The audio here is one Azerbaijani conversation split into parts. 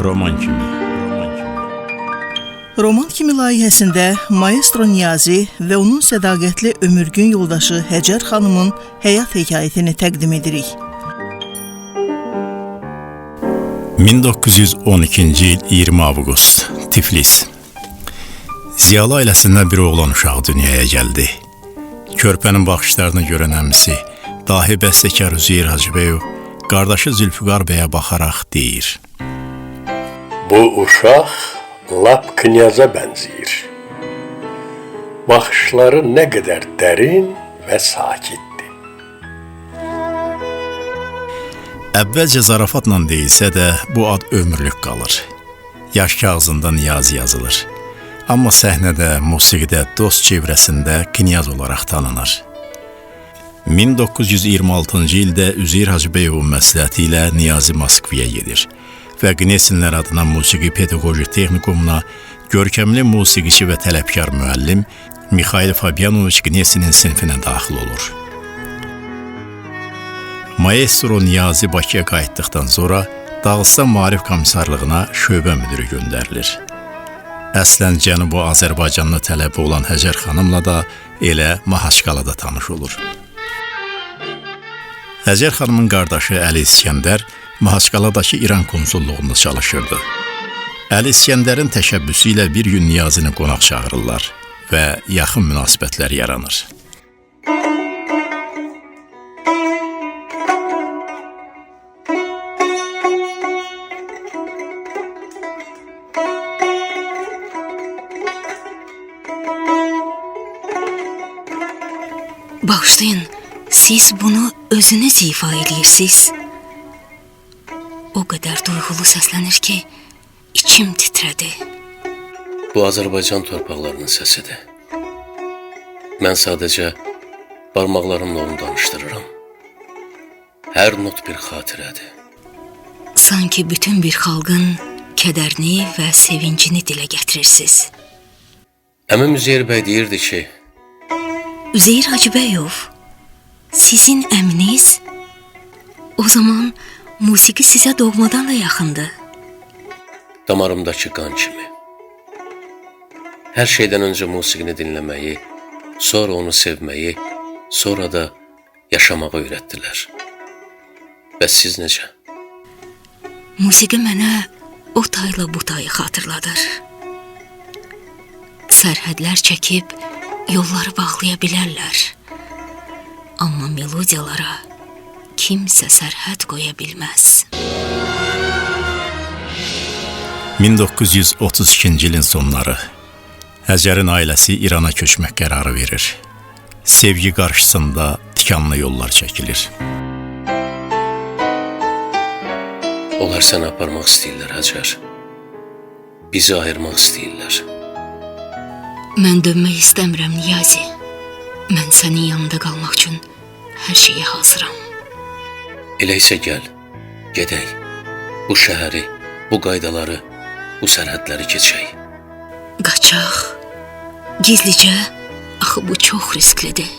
Roman kimi. Roman kimi layihəsində Maestro Niyazi və onun sədaqətli ömürgün yoldaşı Həcər xanımın həyat hekayətini təqdim edirik. 1912-ci il 20 avqust, Tiflis. Ziyalı ailəsindən bir oğlan uşağı dünyaya gəldi. Körpənin baxışlarını görən əmisi, dahi bəstəkar Üzeyir Hacıbəyov, qardaşı Zülfüqar bəyə baxaraq deyir: Bu uşaq lap knyaza bənzəyir. Baxışları nə qədər dərin və sakitdir. Əvvəlcə zarafatla deyilsə də bu ad ömürlük qalır. Yaş kağızında Niyazi yazılır. Amma səhnədə, musiqidə, dost çevrəsində knyaz olaraq tanınır. 1926-cı ildə Üzeyir Hacıbəyovun məsləhəti ilə Niyazi Moskvaya gedir və Qnesinlər adına musiqi pedaqoji texnikumuna görkəmli musiqiçi və tələbkar müəllim Mikhail Fabianoviç Qnesinin sinfinə daxil olur. Maestro Niyazi Bakıya qayıtdıqdan sonra Dağıstan Maarif Komissarlığına şöbə müdürü göndərilir. Əslən Cənubi Azərbaycanlı tələbi olan Həcər xanımla da elə Mahaçqalada tanış olur. Həcər xanımın qardaşı Əli İskəndər Mahaçqaladakı İran konsulluğunda çalışırdı. Əli İskəndərin təşəbbüsü ilə bir gün Niyazini qonaq çağırırlar və yaxın münasibətlər yaranır. Bağışlayın, siz bunu özünüz ifa edirsiniz. O qədər duyğulu səslənir ki, içim titrədi. Bu Azərbaycan torpaqlarının səsidir. Mən sadəcə barmaqlarımla onu danışdırıram. Hər not bir xatirədir. Sanki bütün bir xalqın kədərini və sevincini dilə gətirirsiniz. Əmim Üzeyir bəy deyirdi ki, Üzeyir Hacıbəyov, sizin əminiz? O zaman musiqi sizə doğmadan da yaxındır. damarımdakı qan kimi. Hər şeydən öncə musiqini dinləməyi, sonra onu sevməyi, sonra da yaşamağı öyrətdilər. Bəs siz necə? Musiqi mənə o tayla bu tayı xatırladır. Sərhədlər çəkib yolları bağlaya bilərlər. Amma melodiyalara kimsə sərhəd qoya bilməz. 1932-ci ilin sonları Həcərin ailəsi İrana köçmək qərarı verir. Sevgi qarşısında tikanlı yollar çəkilir. Onlar səni aparmaq istəyirlər, Həcər. Bizi ayırmaq istəyirlər. Mən dönmək istəmirəm, Niyazi. Mən sənin yanında qalmaq üçün hər şeyə hazıram. Elə isə gəl, gedək. Bu şəhəri, bu qaydaları, bu sərhədləri keçək. Qaçaq, gizlicə, axı bu çox risklidir.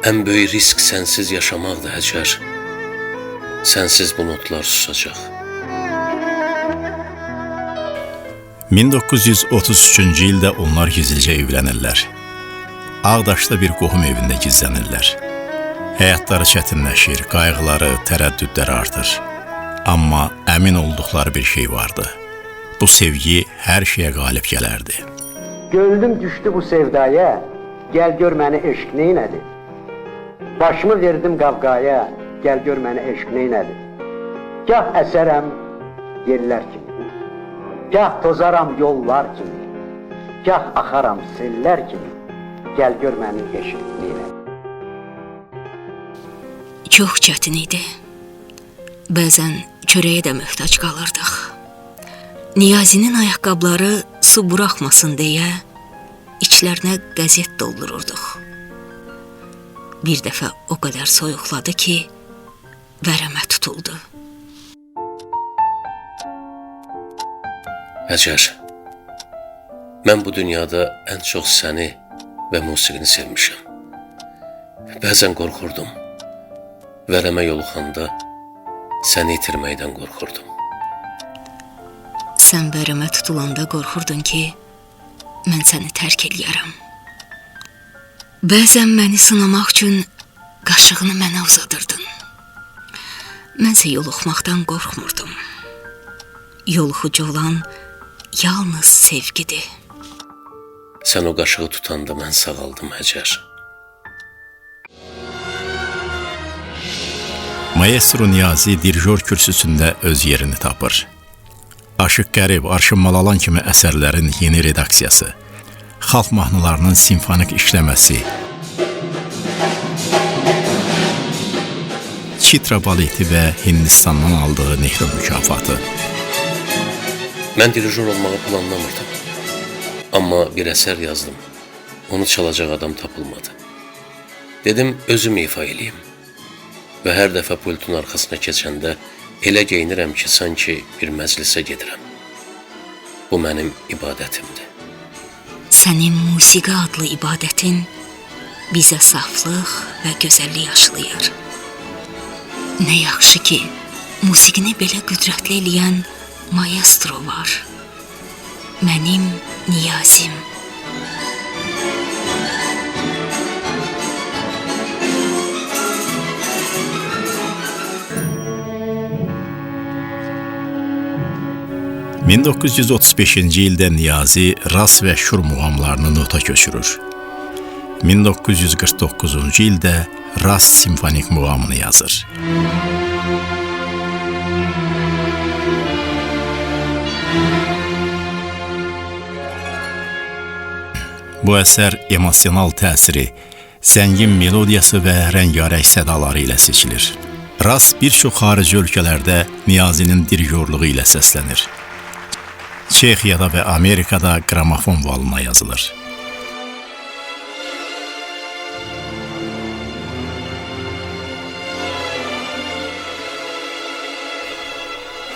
Ən böyük risk sənsiz yaşamaqdır, Həcər. Sənsiz bu notlar susacaq. 1933-cü ildə onlar gizlicə evlənirlər. Ağdaşda bir qohum evində gizlənirlər. Həyatları çətinləşir, qayğıları, tərəddüdləri artır. Amma əmin olduqları bir şey vardı. Bu sevgi hər şeyə qalib gələrdi. Gönlüm düşdü bu sevdaya, gəl gör məni eşq neynədi. Başımı verdim qavqaya, gəl gör məni eşq neynədi. Gah əsərəm yerlər kimi, gah tozaram yollar kimi, gah axaram sellər kimi, gəl gör məni eşq neynədi. Çox çətin idi. Bəzən çörəyə də möhtac qalırdıq. Niyazinin ayaqqabıları su buraxmasın deyə içlərinə qəzet doldururduq. Bir dəfə o qədər soyuqladı ki, vərəmə tutuldu. Həcər, mən bu dünyada ən çox səni və musiqini sevmişəm. Bəzən qorxurdum. Vərəmə yoluxanda səni itirməkdən qorxurdum. Sən bərəmə tutulanda qorxurdun ki, mən səni tərk eləyərəm. Bəzən məni sınamaq üçün qaşığını mənə uzadırdın. Mənsə yoluxmaqdan qorxmurdum. Yoluxucu olan yalnız sevgidir. Sən o qaşığı tutanda mən sağaldım Həcər. Maestro Niyazi dirijor kürsüsündə öz yerini tapır. Aşıq Qərib, Arşın Malalan kimi əsərlərin yeni redaksiyası, xalq mahnılarının simfonik işləməsi, Çitra baleti və Hindistandan aldığı Nehru mükafatı. Mən dirijor olmağı planlamırdım. Amma bir əsər yazdım. Onu çalacaq adam tapılmadı. Dedim, özüm ifa eləyim. Və hər dəfə pultun arxasına keçəndə elə geyinirəm ki, sanki bir məclisə gedirəm. Bu mənim ibadətimdir. Sənin musiqi adlı ibadətin bizə saflıq və gözəllik aşılayır. Nə yaxşı ki, musiqini belə qüdrətli eləyən maestro var. Mənim Niyazim. ...1935-ci ildə Niyazi Ras və Şur muğamlarını nota köçürür. 1949-cu ildə Ras simfonik muğamını yazır. Bu əsər emosional təsiri, zəngin melodiyası və rəngarəng sədaları ilə seçilir. Ras bir çox xarici ölkələrdə Niyazinin dirijorluğu ilə səslənir. Çexiyada və Amerikada qramofon valına yazılır.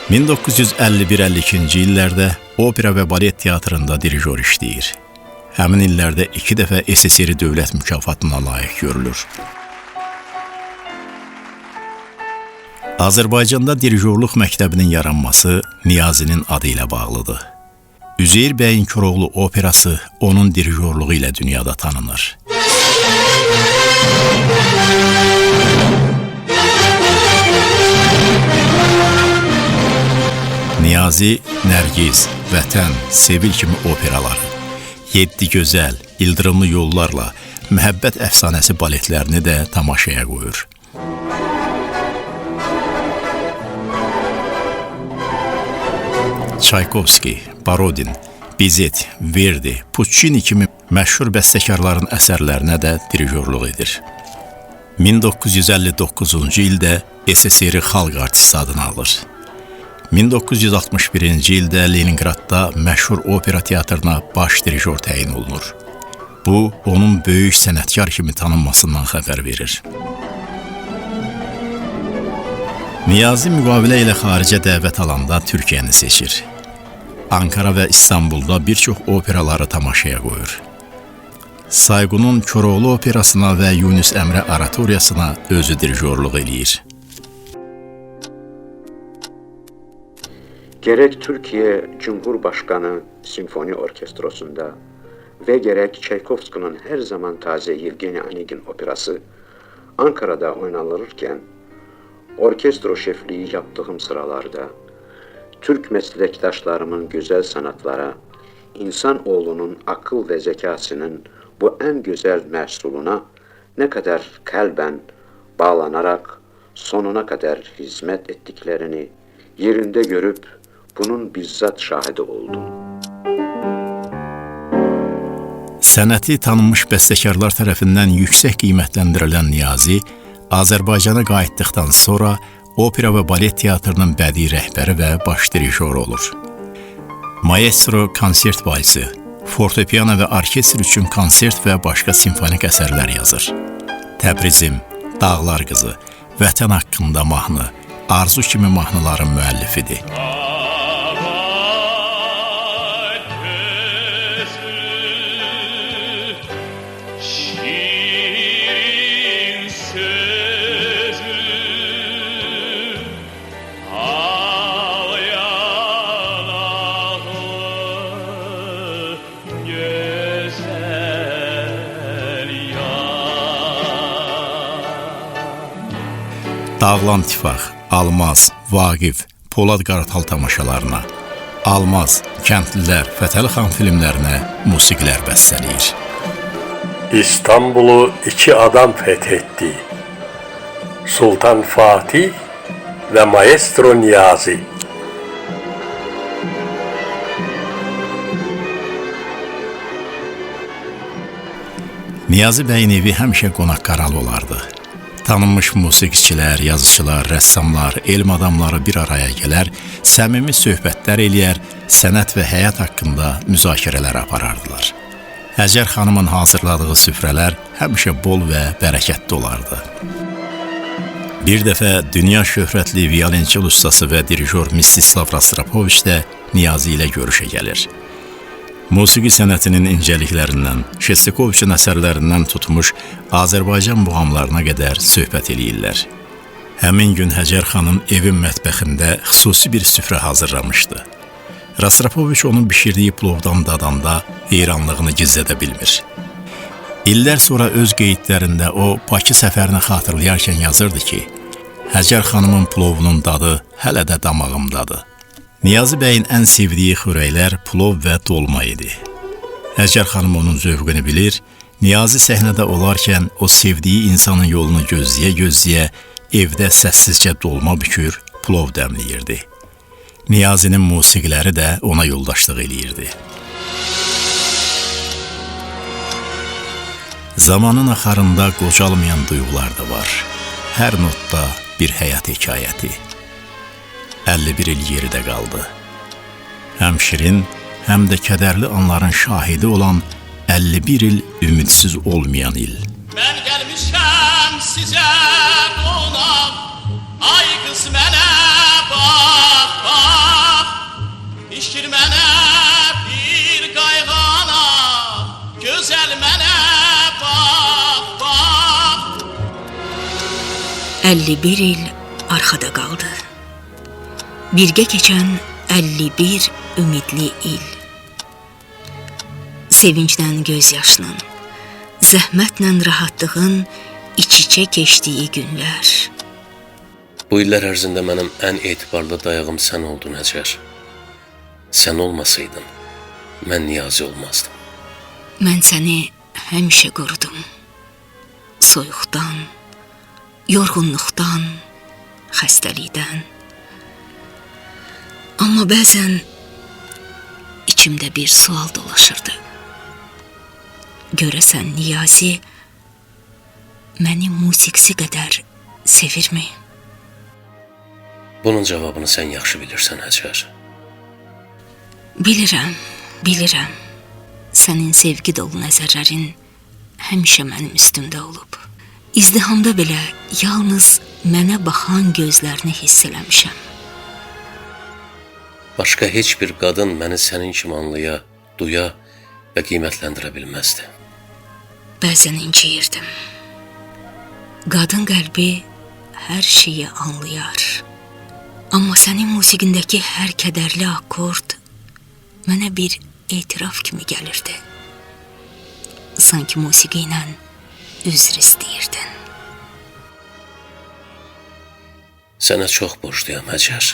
...1951-52-ci illərdə opera və balet teatrında dirijor işləyir. Həmin illərdə 2 dəfə SSR dövlət mükafatına layiq görülür. Azərbaycanda dirijorluq məktəbinin yaranması Niyazinin adı ilə bağlıdır. Üzeyir bəyin Koroğlu operası onun dirijorluğu ilə dünyada tanınır. Niyazi, Nərgiz, Vətən, Sevil kimi operaları, Yeddi Gözəl, İldırımlı Yollarla məhəbbət əfsanəsi baletlərini də tamaşaya qoyur. Çaykovski, Borodin, Bizet, Verdi, Puccini kimi məşhur bəstəkarların əsərlərinə də dirijorluq edir. 1959-cu ildə SSR Xalq Artisti adını alır. 1961-ci ildə Leningradda məşhur opera teatrına baş dirijor təyin olunur. Bu, onun böyük sənətkar kimi tanınmasından xəbər verir. Niyazi müqavilə ilə xaricə dəvət alanda Türkiyəni seçir. Ankara və İstanbulda bir çox operaları tamaşaya qoyur. Sayğunun Koroğlu operasına və Yunus Əmrə oratoriyasına özü dirijorluq eləyir. Gerek Türkiye Cumhurbaşkanı Simfoni Orkestrosunda ve gerek Çaykovski'nin her zaman taze Yevgeni Onegin operası Ankara'da oynanılırken orkestro şefliği yaptığım sıralarda Türk meslektaşlarımın güzel sanatlara, insanoğlunun akıl ve zekasının bu en güzel məhsuluna ne kadar kalben bağlanarak sonuna kadar hizmet ettiklerini yerinde görüp bunun bizzat şahidi oldum. Sənəti tanınmış bəstəkarlar tərəfindən yüksək qiymətləndirilən Niyazi, Azərbaycana qayıtdıqdan sonra opera və balet teatrının bədii rəhbəri və baş dirijoru olur. Maestro konsert valsi, fortepiano və orkestr üçün konsert və başqa simfonik əsərlər yazır. Təbrizim, Dağlar qızı, Vətən haqqında mahnı, Arzu kimi mahnıların müəllifidir. Dağlan Tifaq, Almaz, Vaqif, Polad Qartal tamaşalarına, Almaz, Kəndlilər, Fətəli xan filmlərinə musiqilər bəstələyir. İstanbul'u iki adam fethetti. Sultan Fatih ve Maestro Niyazi. Niyazi bəyin evi həmişə qonaq-qaralı olardı. Tanınmış musiqiçilər, yazıçılar, rəssamlar, elm adamları bir araya gələr, səmimi söhbətlər eləyər, sənət və həyat haqqında müzakirələr aparardılar. Həcər xanımın hazırladığı süfrələr həmişə bol və bərəkətli olardı. Bir dəfə dünya şöhrətli violonçel ustası və dirijor Mstislav Rostropoviç də Niyazi ilə görüşə gəlir. Musiqi sənətinin incəliklərindən, Şestikoviçin əsərlərindən tutmuş Azərbaycan muğamlarına qədər söhbət eləyirlər. Həmin gün Həcər xanım evin mətbəxində xüsusi bir süfrə hazırlamışdı. Rostropoviç onun bişirdiyi plovdan dadanda heyranlığını gizlədə bilmir. İllər sonra öz qeydlərində o Bakı səfərini xatırlayarkən yazırdı ki, Həcər xanımın plovunun dadı hələ də damağımdadır. Niyazi bəyin ən sevdiyi xörəklər plov və dolma idi. Həcər xanım onun zövqünü bilir, Niyazi səhnədə olarkən o sevdiyi insanın yolunu gözləyə-gözləyə evdə səssizcə dolma bükür, plov dəmləyirdi. Niyazinin musiqiləri də ona yoldaşlıq eləyirdi. Zamanın axarında qocalmayan duyğular da var. Hər notda bir həyat hekayəti. 51 il yeridə qaldı. Həm şirin, həm də kədərli anların şahidi olan 51 il ümidsiz olmayan il. Mən gəlmişəm sizə qonaq, ay qız mənə bax, bax. İşkir mənə bir qayğana, gözəl mənə bax, bax. 51 il arxada qaldı. Birgə keçən 51 ümidli il. Sevinclə göz yaşının, zəhmətlə rahatlığın iç-içə keçdiyi günlər. Bu illər ərzində mənim ən etibarlı dayağım sən oldun Həcər. Sən olmasaydın, mən Niyazi olmazdım. Mən səni həmişə qorudum. Soyuqdan, yorğunluqdan, xəstəlikdən. Amma bəzən içimdə bir sual dolaşırdı. Görəsən Niyazi məni musiqisi qədər sevirmi? Bunun cavabını sən yaxşı bilirsən Həcər. Bilirəm, bilirəm. Sənin sevgi dolu nəzərlərin həmişə mənim üstümdə olub. İzdihamda belə yalnız mənə baxan gözlərini hiss eləmişəm. Başqa heç bir qadın məni sənin kimi anlaya, duya və qiymətləndirə bilməzdi. Bəzən inciyirdim. Qadın qəlbi hər şeyi anlayar. Amma sənin musiqindəki hər kədərli akord mənə bir etiraf kimi gəlirdi. Sanki musiqi ilə üzr istəyirdin. Sənə çox borcluyam Həcər.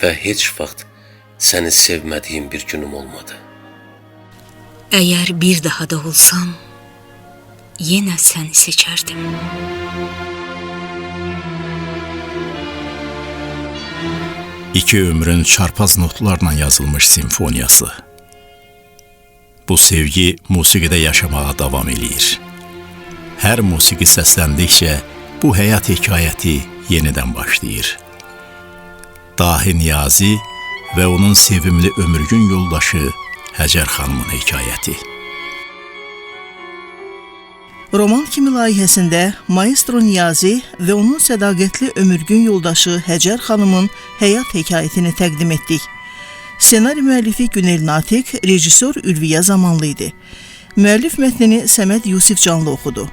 Və heç vaxt səni sevmədiyim bir günüm olmadı. Əgər bir daha da olsam, yenə səni seçərdim. İki ömrün çarpaz notlarla yazılmış simfoniyası. Bu sevgi musiqidə yaşamağa davam eləyir. Hər musiqi səsləndikcə bu həyat hekayəti yenidən başlayır. Dahi Niyazi və onun sevimli ömürgün yoldaşı Həcər xanımın hekayəti. Roman kimi layihəsində Maestro Niyazi və onun sədaqətli ömürgün yoldaşı Həcər xanımın həyat hekayətini təqdim etdik. Ssenari müəllifi Günel Natiq, rejissor Ülviyə Zamanlı idi. Müəllif mətnini Səməd Yusif Canlı oxudu.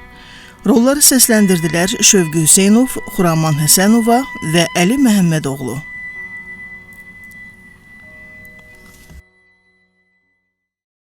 Rolları səsləndirdilər Şövqü Hüseynov, Xuraman Həsənova və Əli Məhəmmədoğlu.